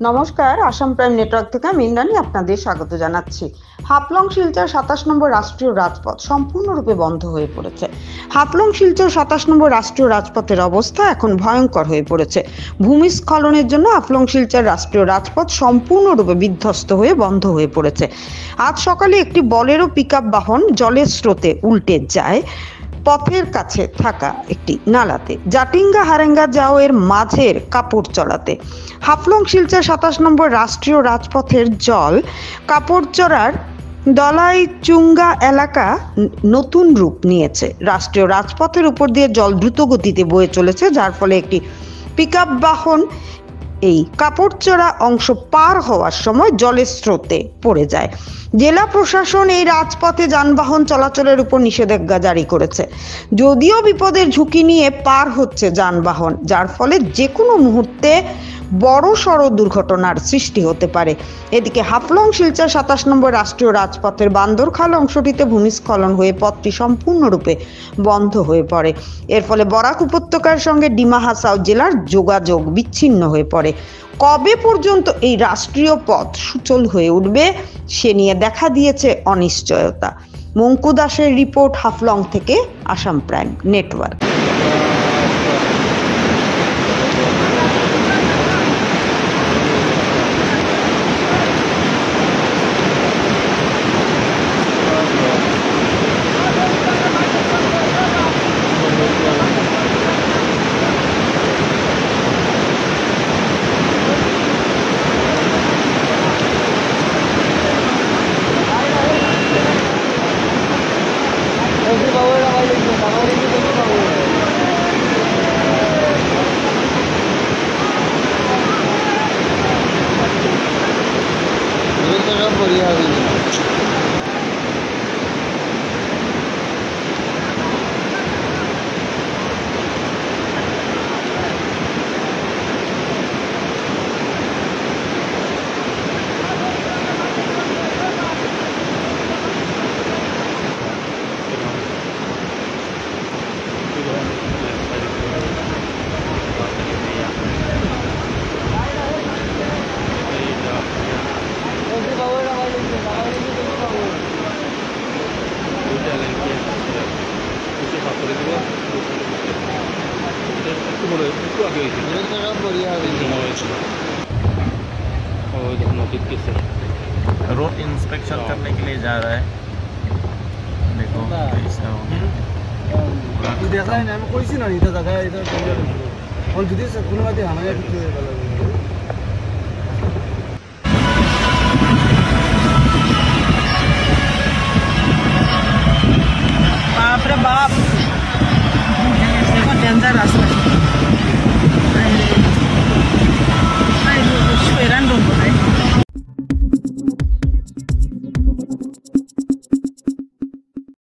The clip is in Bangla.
নমস্কার, আসাম প্রাইম নেটওয়ার্ক থেকে আমি ইন্দ্রাণী আপনাদের স্বাগত জানাচ্ছি। হাফলং শিলচর ২৭ নম্বর রাষ্ট্রীয় রাজপথ সম্পূর্ণরূপে বন্ধ হয়ে পড়েছে। হাফলং শিলচর ২৭ নম্বর রাষ্ট্রীয় রাজপথের অবস্থা এখন ভয়ঙ্কর হয়ে পড়েছে। ভূমিস্খলনের জন্য হাফলং শিলচর রাষ্ট্রীয় রাজপথ সম্পূর্ণরূপে বিধ্বস্ত হয়ে বন্ধ হয়ে পড়েছে। আজ সকালে একটি বলেরো পিকআপ বাহন জলের স্রোতে উল্টে যায় পথের কাছে থাকা একটি নালাতে, জাটিঙ্গা হারেঙ্গা যাও এর মাঝের কাপড় চড়াতে। হাফলং শিলচর ২৭ নম্বর রাষ্ট্রীয় রাজপথের জল কাপড়চড়ার দলাইচুঙ্গা এলাকা নতুন রূপ নিয়েছে। রাষ্ট্রীয় রাজপথের উপর দিয়ে জল দ্রুত গতিতে বয়ে চলেছে, যার ফলে একটি পিকআপ বাহন এই কাপড়চড়া অংশ পার হওয়ার সময় জলের স্রোতে পড়ে যায়। জেলা প্রশাসন এই রাজপথে যানবাহন চলাচলের উপর নিষেধাজ্ঞা জারি করেছে। যদিও বিপদের ঝুঁকি নিয়ে পার হচ্ছে যানবাহন, যার ফলে যে কোনো মুহূর্তে বড় সড় দুর্ঘটনার সৃষ্টি হতে পারে। এদিকে হাফলং শিলচর ২৭ নম্বর রাষ্ট্রীয় রাজপথের বান্দরখাল অংশটিতে ভূমিস্খলন হয়ে পথটি সম্পূর্ণরূপে বন্ধ হয়ে পড়ে। এর ফলে বরাক উপত্যকার সঙ্গে ডিমা হাসাও জেলার যোগাযোগ বিচ্ছিন্ন হয়ে পড়ে। কবে পর্যন্ত এই রাষ্ট্রীয় পথ সুচল হয়ে উঠবে সে নিয়ে দেখা দিয়েছে অনিশ্চয়তা। মঙ্কু দাসের রিপোর্ট, হাফলং থেকে Assam prime network. Road inspection करने के लिए जा रहा है। देखो कैसा हो देखा है ना, कोई सी नहीं था जगह इधर और जुदी से कुल बात हमारे बाप रे बाप।